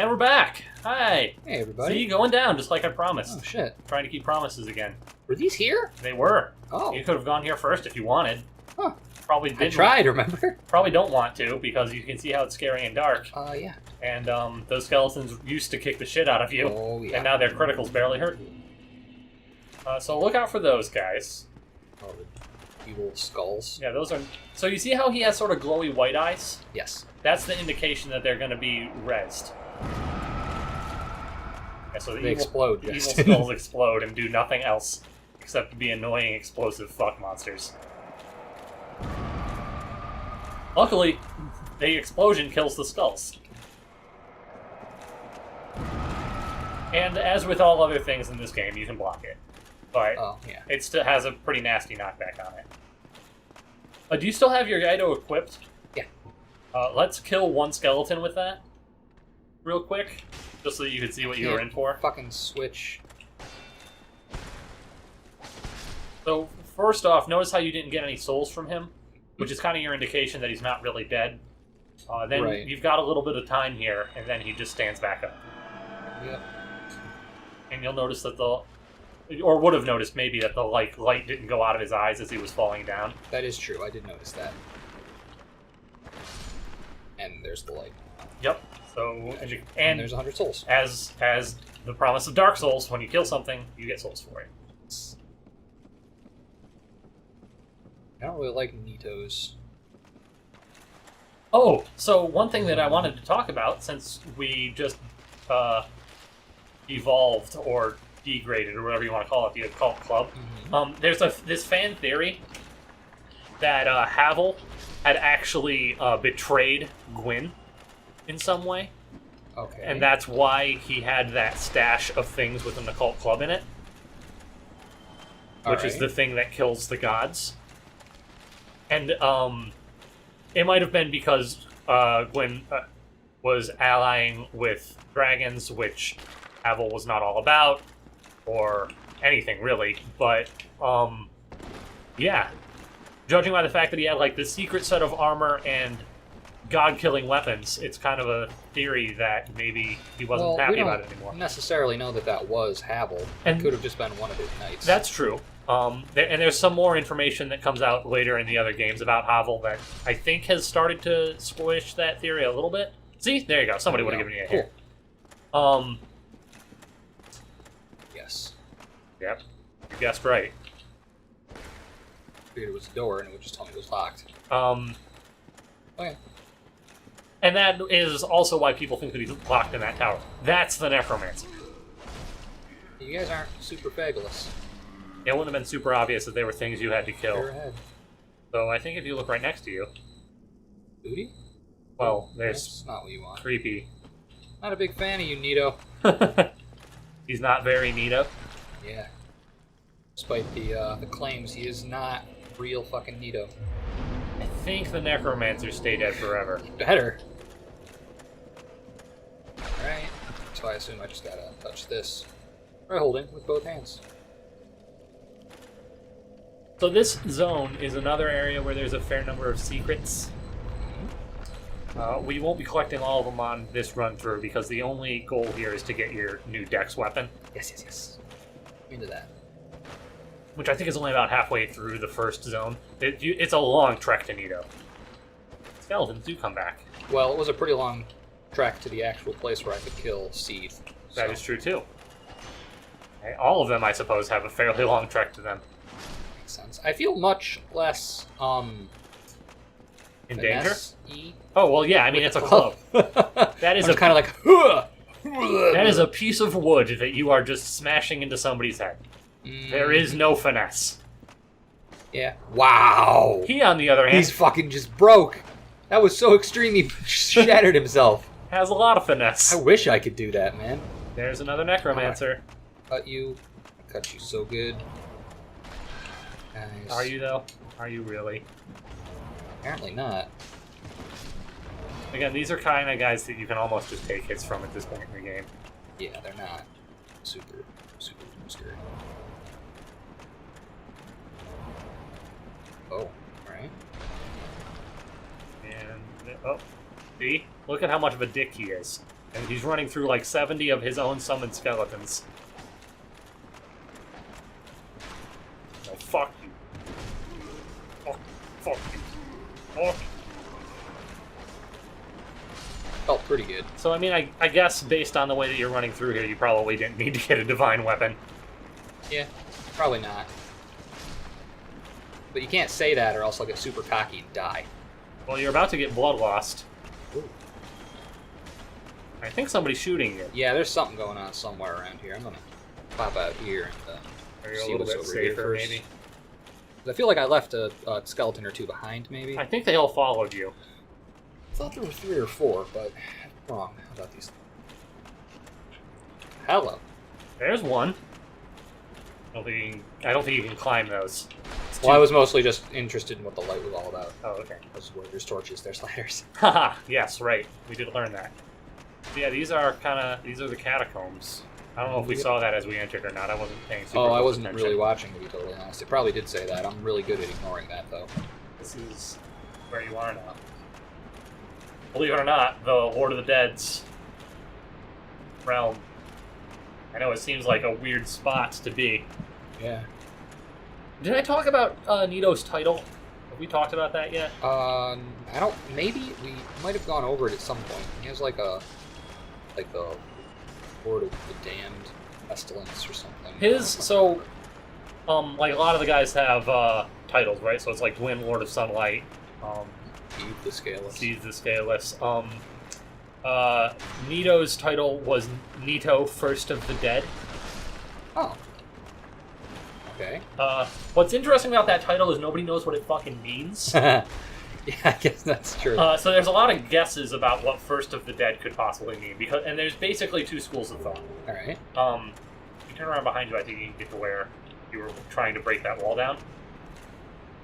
And we're back. Hi. Hey, everybody. See, going down just like I promised. Oh, shit. Trying to keep promises again. Were these here? They were. Oh. You could have gone here first if you wanted. Huh. Probably I didn't. tried, remember? Probably don't want to because you can see how it's scary and dark. Yeah. And those skeletons used to kick the shit out of you. Oh, yeah. And now their criticals barely hurt you. So look out for those guys. Oh, the evil skulls. Yeah, those are... So you see how he has sort of glowy white eyes? Yes. That's the indication that they're going to be rezzed. Yeah, so They explode, evil just. skulls explode and do nothing else except be annoying, explosive fuck monsters. Luckily, the explosion kills the skulls. And as with all other things in this game, you can block it. But yeah. it still has a pretty nasty knockback on it. Do you still have your Gaido equipped? Yeah. Let's kill one skeleton with that. Real quick. Just so you can see what you were in for. Fucking switch. So, first off, notice how you didn't get any souls from him, which is kind of your indication that he's not really dead. Then Right. You've got a little bit of time here, and then he just stands back up. Yep. And you'll notice that or would have noticed maybe that the light didn't go out of his eyes as he was falling down. That is true. I did notice that. And there's the light. Yep. So, and there's 100 souls. As the promise of Dark Souls, when you kill something, you get souls for it. I don't really like Nitos. Oh, so one thing that I wanted to talk about, since we just evolved or degraded, or whatever you want to call it, the occult club, there's this fan theory that Havel had actually betrayed Gwyn in some way. Okay. And that's why he had that stash of things with an occult club in it. Which is the thing that kills the gods. And it might have been because Gwyn was allying with dragons, which Havel was not all about, or anything really. But yeah, judging by the fact that he had like this secret set of armor and god-killing weapons, it's kind of a theory that maybe he wasn't happy about it anymore. We don't necessarily know that was Havel. And it could have just been one of his knights. That's true. And there's some more information that comes out later in the other games about Havel that I think has started to squish that theory a little bit. See? There you go. Somebody would have given you a hint. Yes. Yep. You guessed right. I figured it was a door and it would just tell me it was locked. Okay. And that is also why people think that he's locked in that tower. That's the necromancer. You guys aren't super fabulous. It wouldn't have been super obvious that they were things you had to kill. Go ahead. So I think if you look right next to you... Booty? Well, there's... That's not what you want. Creepy. Not a big fan of you, Nito. He's not very neato. Yeah. Despite the claims, he is not real fucking Nito. I think the necromancers stay dead forever. Better. Alright. So I assume I just gotta touch this. Try holding with both hands. So this zone is another area where there's a fair number of secrets. We won't be collecting all of them on this run through because the only goal here is to get your new dex weapon. Yes. Into that. Which I think is only about halfway through the first zone. It's a long trek to Nito. Skeletons do come back. Well, it was a pretty long trek to the actual place where I could kill Seed. That is true too. Okay, all of them, I suppose, have a fairly long trek to them. Makes sense. I feel much less In danger? finesse-y. Oh well, yeah. I mean, it's a club. That is kind of like. Huh! That is a piece of wood that you are just smashing into somebody's head. There is no finesse. Yeah. Wow. He, on the other hand, He's fucking just broke. That was so extreme. He shattered himself. has a lot of finesse. I wish I could do that, man. There's another necromancer. Cut you. I cut you so good. Nice. Are you though? Are you really? Apparently not. Again, these are kind of guys that you can almost just take hits from at this point in the game. Yeah, they're not super scary. Oh, alright. And, oh, see? Look at how much of a dick he is. And he's running through like 70 of his own summoned skeletons. Oh, fuck you. Oh, fuck you. Oh. Felt pretty good. So, I mean, I guess based on the way that you're running through here, you probably didn't need to get a divine weapon. Yeah, probably not. But you can't say that or else I'll get super cocky and die. Well, you're about to get blood lost. Ooh. I think somebody's shooting you. Yeah, there's something going on somewhere around here. I'm gonna pop out here and Are you a see little what's bit over here safer, first. maybe? I feel like I left a skeleton or two behind, maybe. I think they all followed you. I thought there were 3 or 4, but I'm wrong about these. Hello. There's one. I don't think you can climb those. Well, I was mostly just interested in what the light was all about. Oh, okay. This is where there's torches, there's ladders. Haha, yes, right. We did learn that. Yeah, these are the catacombs. I don't know if we saw that as we entered or not. I wasn't paying super Oh, I close wasn't attention. really watching, to be totally honest. It probably did say that. I'm really good at ignoring that, though. This is where you are now. Believe it or not, the Lord of the Dead's realm. I know it seems like a weird spot to be. Yeah. Did I talk about Nito's title? Have we talked about that yet? I don't. Maybe we might have gone over it at some point. He has like the Lord of the Damned Pestilence or something. Like a lot of the guys have titles, right? So it's like Twin Lord of Sunlight. Eve the Scaleless. Sees the Scaleless. Nito's title was Nito, First of the Dead. Oh. Okay. What's interesting about that title is nobody knows what it fucking means. Yeah, I guess that's true. So there's a lot of guesses about what First of the Dead could possibly mean, and there's basically 2 schools of thought. All right. If you turn around behind you, I think you can get to where you were trying to break that wall down.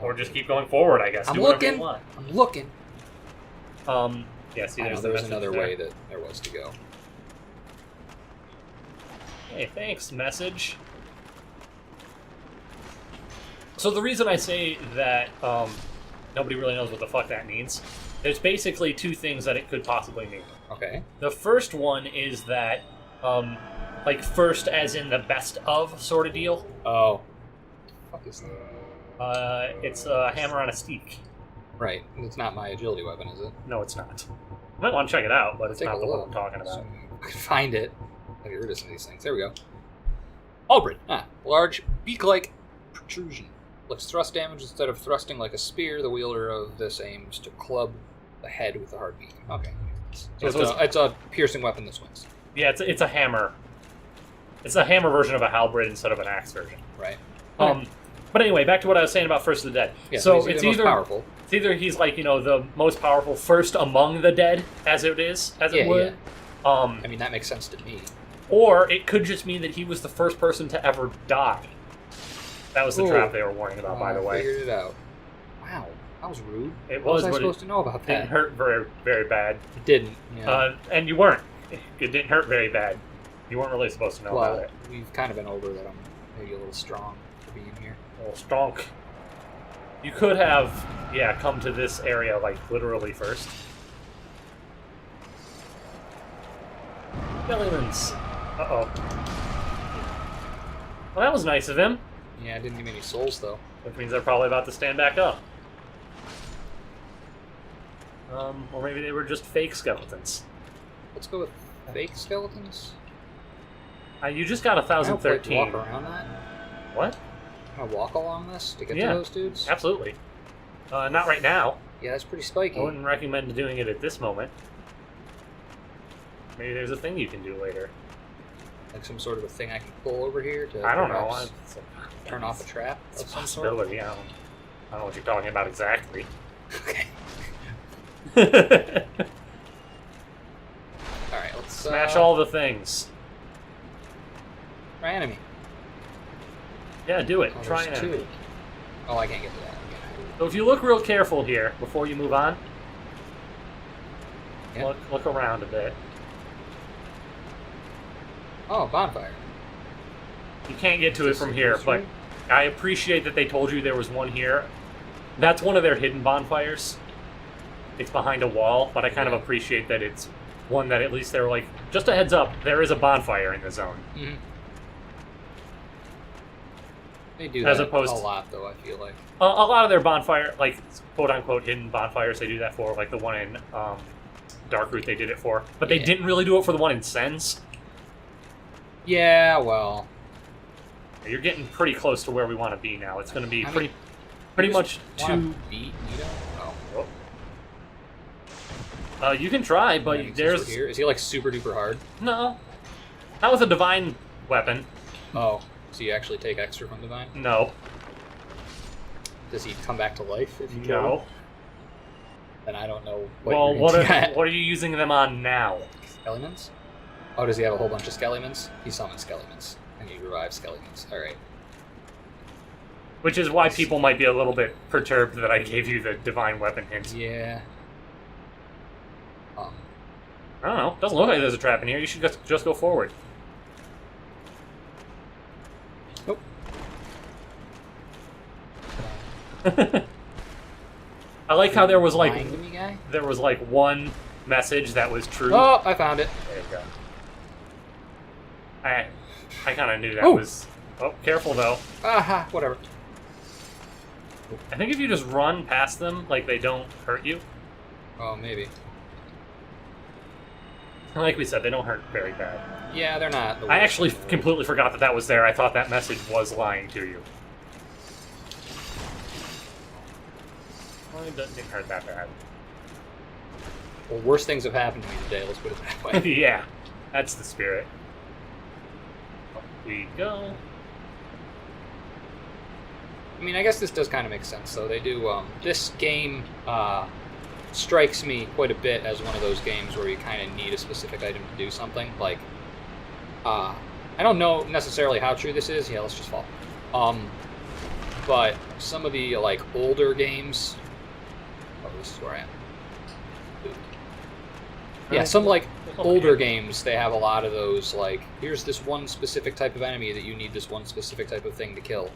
Or just keep going forward, I guess. I'm Do whatever looking. you want. I'm looking. Yeah, see, I know, there's there was message another there. way that there was to go. Hey, thanks, message. So the reason I say that nobody really knows what the fuck that means, there's basically 2 things that it could possibly mean. Okay. The first one is that, like, first as in the best of sort of deal. Oh. What the fuck is that? It's a hammer on a stick. Right. It's not my agility weapon, is it? No, it's not. You might want to check it out, but it's Take not a the one look. I'm talking about. So I can find it. I'll get rid of some of these things. There we go. Halberd. Large beak-like protrusion. Looks thrust damage instead of thrusting like a spear. The wielder of this aims to club the head with a hard beak. Okay. So it's a piercing weapon that swings. Yeah, it's a hammer. It's a hammer version of a halberd instead of an axe version. Right. But anyway, back to what I was saying about First of the Dead. Yeah, so he's it's the most powerful. It's either he's like, the most powerful first among the dead, as it would. Yeah. I mean, that makes sense to me. Or it could just mean that he was the first person to ever die. That was the trap they were warning about, by the way. I figured it out. Wow, that was rude. It What was, was I but supposed to know about it that? didn't hurt very, very bad. It didn't. Yeah. And you weren't. It didn't hurt very bad. You weren't really supposed to know about it. We've kind of been over that. I'm maybe a little strong for being here. A little stonk. You could have, come to this area, like, literally first. Bellymans. Uh-oh. Well, that was nice of him. Yeah, I didn't give me any souls, though. Which means they're probably about to stand back up. Or maybe they were just fake skeletons. Let's go with fake skeletons. You just got Can I 1,013. walk around that? What? Can I walk along this to get Yeah. to those dudes? Absolutely. Not right now. Yeah, that's pretty spiky. I wouldn't recommend doing it at this moment. Maybe there's a thing you can do later. Like some sort of a thing I can pull over here to I don't know. perhaps turn off a trap It's a of some sort? possibility. I don't know what you're talking about exactly. Okay. Alright, let's... Smash all the things. Try enemy. Yeah, do it. Oh, Try there's it. 2. Oh, I can't get to that. So if you look real careful here before you move on, Yeah. look around a bit. Oh, bonfire. You can't get to it from here, but I appreciate that they told you there was one here. That's one of their hidden bonfires. It's behind a wall, but I kind of appreciate that it's one that at least they were like, just a heads up, there is a bonfire in the zone. Mm-hmm. They do As that opposed a lot, though, I feel like. A lot of their bonfire, like quote-unquote hidden bonfires, they do that for, like the one in Darkroot they did it for. But they didn't really do it for the one in Sens. Yeah, well... You're getting pretty close to where we want to be now. It's going to be pretty much to beat Nito? Oh. You can try, but there's... Here. Is he, like, super duper hard? No. Not with a divine weapon. Oh. Does he actually take extra from divine? No. Does he come back to life if you kill him? No. Then I don't know what are you using them on now? Skeletons? Oh, does he have a whole bunch of skeletons? He summons skeletons. And he revives skeletons. Alright. Which is why people might be a little bit perturbed that I gave you the divine weapon hint. Yeah. I don't know. Doesn't look like there's a trap in here. You should just go forward. Nope. I like how there was like one message that was true. Oh, I found it. There you go. I kind of knew that was... Oh, careful though. Aha, whatever. I think if you just run past them, like they don't hurt you. Oh, maybe. Like we said, they don't hurt very bad. Yeah, they're not. I actually completely forgot that was there. I thought that message was lying to you. Well, it didn't hurt that bad. Well, worse things have happened to me today, let's put it that way. Yeah, that's the spirit. Up we go. I mean, I guess this does kind of make sense, though. They do, this game, strikes me quite a bit as one of those games where you kind of need a specific item to do something. Like, I don't know necessarily how true this is. Yeah, let's just fall. But some of the, like, older games... Oh, this is where I am. Yeah, some, like, older games, they have a lot of those, like, here's this one specific type of enemy that you need this one specific type of thing to kill.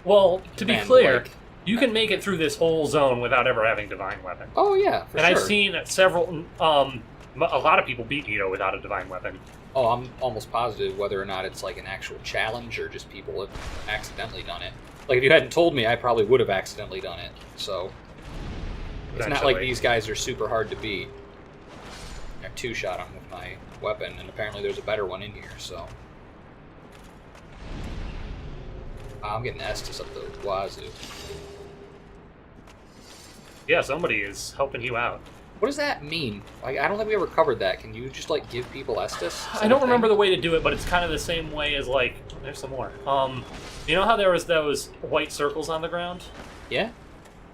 Well, to be clear... Like, you can make it through this whole zone without ever having divine weapon. Oh yeah, for and sure. I've seen several, a lot of people beat Nito without a divine weapon. Oh, I'm almost positive whether or not it's like an actual challenge or just people have accidentally done it. Like if you hadn't told me, I probably would have accidentally done it. So it's not like these guys are super hard to beat. I two-shot them with my weapon, and apparently there's a better one in here. So I'm getting Estus up the wazoo. Yeah, somebody is helping you out. What does that mean? Like, I don't think we ever covered that. Can you just, like, give people Estus? I don't remember the way to do it, but it's kind of the same way as, like... There's some more. You know how there was those white circles on the ground? Yeah.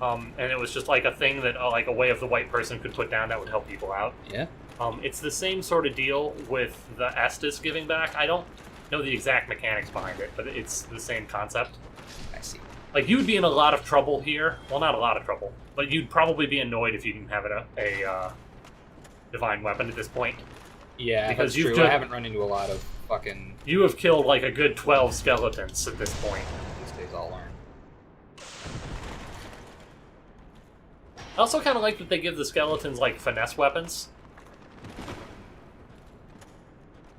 And it was just, like, a thing that, like, a way of the white person could put down that would help people out? Yeah. It's the same sort of deal with the Estus giving back. I don't know the exact mechanics behind it, but it's the same concept. I see. Like, you would be in a lot of trouble here. Well, not a lot of trouble. But you'd probably be annoyed if you didn't have a divine weapon at this point. Yeah, because that's true. I haven't run into a lot of fucking... You have killed, like, a good 12 skeletons at this point. These days I'll learn. I also kind of like that they give the skeletons, like, finesse weapons.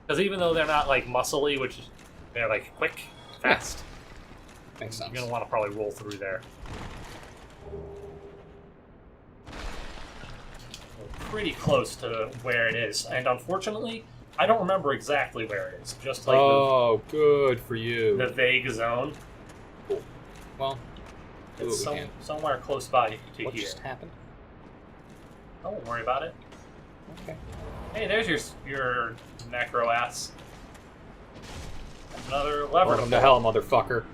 Because even though they're not, like, muscly, which they're, like, quick, fast. Makes sense. You're going to want to probably roll through there. We're pretty close to where it is. And unfortunately, I don't remember exactly where it is. Just like good for you. The vague zone. Cool. Well, it's somewhere close by to what here. What just happened? I won't worry about it. Okay. Hey, there's your necro ass. Another lever. Welcome to hell, motherfucker.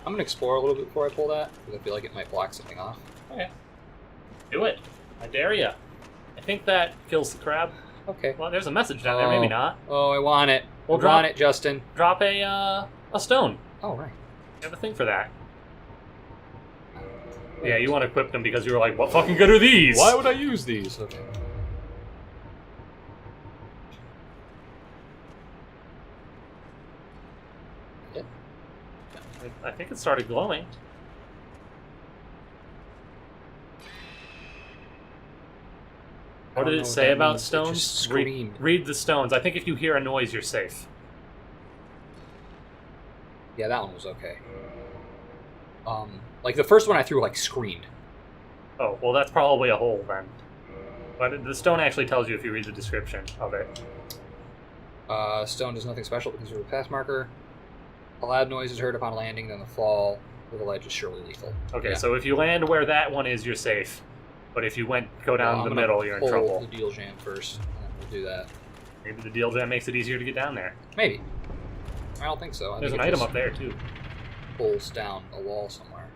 I'm gonna explore a little bit before I pull that, because I feel like it might block something off. Okay. Do it. I dare ya. I think that kills the crab. Okay. Well, there's a message down there. Maybe not. Oh, I want it. Well, I want it, Justin. Drop a stone. Oh, right. You have a thing for that. Yeah, you want to equip them because you were like, what fucking good are these? Why would I use these? Okay. Yeah. I think it started glowing. What did know it what say that about means. It stones? just screamed. Read the stones. I think if you hear a noise, you're safe. Yeah, that one was okay. Like the first one I threw, like, screamed. Oh, well, that's probably a hole then. But the stone actually tells you if you read the description of it. Stone does nothing special because of a path marker. A loud noise is heard upon landing, then the fall of the ledge is surely lethal. Okay, Yeah. so if you land where that one is, you're safe. But if you go down I'm the gonna middle, you're in pull trouble. the deal jam first, and then we'll do that. Maybe the deal jam makes it easier to get down there. Maybe. I don't think so. There's an item up there, too. Pulls down a wall somewhere.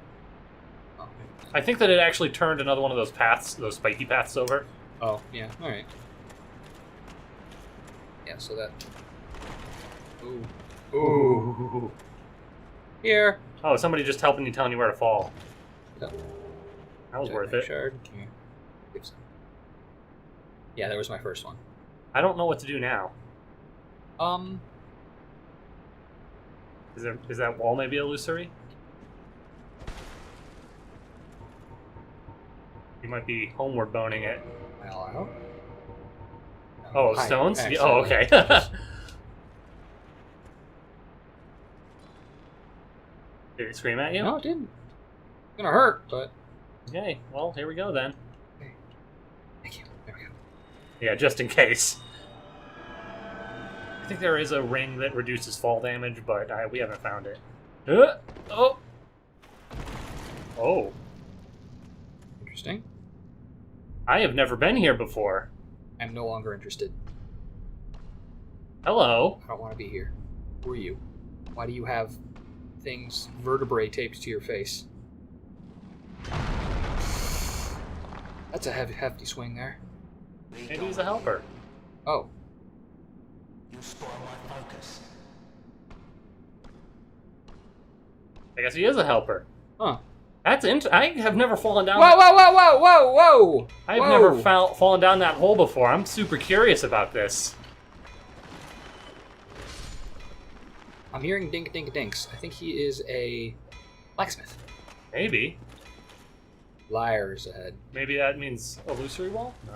Oh, I think that it actually turned another one of those paths, those spiky paths over. oh yeah. All right. Yeah. So that. Ooh. Ooh. Here. Oh, somebody just helping you, telling you where to fall. Yep. That was worth Jack it. Shard. Here. Give some. Yeah, that was my first one. I don't know what to do now. Is that wall maybe illusory? You might be homeward boning it. Well, I hope. Oh, Hi, stones? actually, Oh, okay. Did it scream at you? No, it didn't. It's gonna hurt, but. Okay, well, here we go then. Thank you. There we go. Yeah, just in case. I think there is a ring that reduces fall damage, but we haven't found it. Oh! Oh. Interesting. I have never been here before. I'm no longer interested. Hello. I don't want to be here. Who are you? Why do you have things, vertebrae taped to your face? That's a hefty swing there. Maybe he's a helper. Oh. You spoil my focus. I guess he is a helper. Huh. That's I have never fallen down. Whoa, whoa, whoa, whoa, whoa, whoa! I've Whoa. never fallen down that hole before. I'm super curious about this. I'm hearing dink dink dinks. I think he is a blacksmith. Maybe. Liars ahead. Maybe that means illusory wall? No.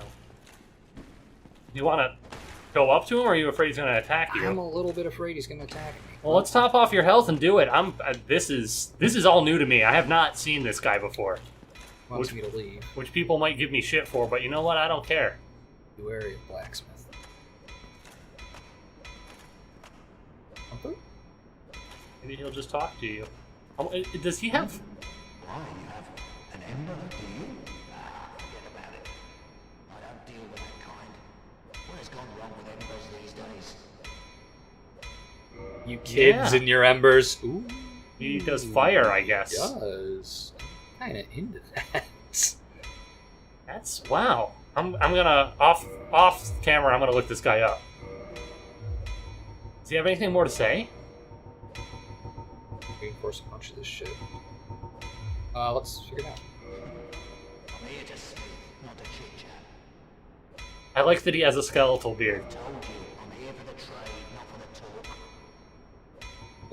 You want to go up to him, or are you afraid he's going to attack you? I'm a little bit afraid he's going to attack me. Well, let's top off your health and do it. This is all new to me. I have not seen this guy before. Wants me to leave. Which people might give me shit for, but you know what? I don't care. You wary of blacksmith. Humper? Maybe he'll just talk to you. Does he have... Why, you have an ember, do you? Forget about it. I don't deal with that kind. What has gone wrong with embers these days? You kids Yeah. and your embers. Ooh. He does fire, I guess. Does. Kind of into that. That's... Wow. I'm gonna... Off camera, I'm gonna look this guy up. Does he have anything more to say? Reinforce a bunch of this shit. Let's figure it out. I'm here to speak, not to chit-chat. I like that he has a skeletal beard. Told you, I'm here for the trade, not for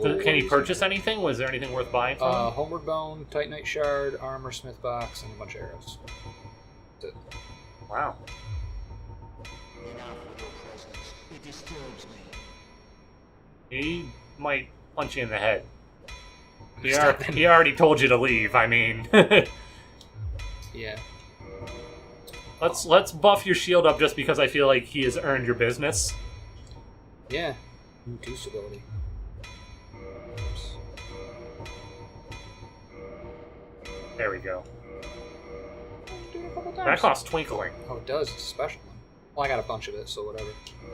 the talk. Can he purchase anything? Was there anything worth buying from him? Homeward Bone, Titanite Shard, Armor, Smith Box, and a bunch of arrows. That's it. Wow. Enough with your presence. It disturbs me. He might punch you in the head. Stop him. He already told you to leave, I mean. Yeah. Let's buff your shield up just because I feel like he has earned your business. Yeah. Goose ability. Oops. There we go. Do it a couple That times. costs twinkling. Oh, it does. It's a special one. Well, I got a bunch of it, so whatever.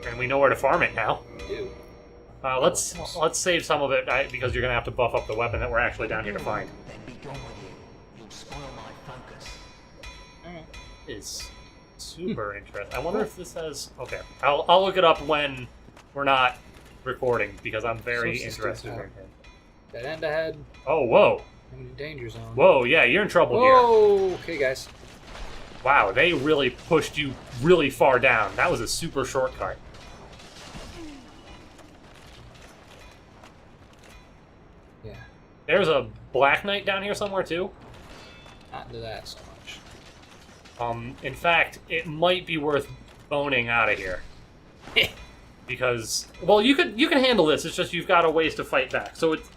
And we know where to farm it now. I do. Let's save some of it because you're gonna have to buff up the weapon that we're actually down here to find. Then be gone with you. You'll spoil my focus. Alright. Is super interesting. I wonder if this has. Okay, I'll look it up when we're not recording because I'm very Sources interested do in that. him. Dead end ahead. Oh, whoa, I'm in a danger zone. whoa, yeah, you're in trouble here. Whoa! Okay, guys. Wow, they really pushed you really far down. That was a super shortcut. Yeah. There's a Black Knight down here somewhere too. Not into that so much. In fact, it might be worth boning out of here. Because, well, you can handle this. It's just you've got a ways to fight back. So it's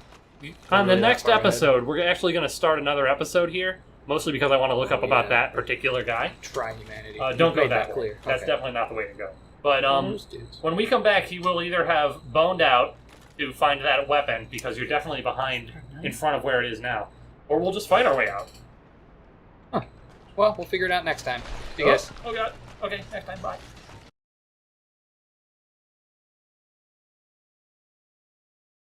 on the really that next far ahead. episode. We're actually going to start another episode here, mostly because I want to look up about that particular guy. Try humanity. Don't go Made that way. clear. That's Okay. definitely not the way to go. But Those dudes. when we come back, he will either have boned out to find that weapon because you're definitely behind in front of where it is now, or we'll just fight our way out. Well, we'll figure it out next time. See you guys. Oh god. Okay, next time. Bye.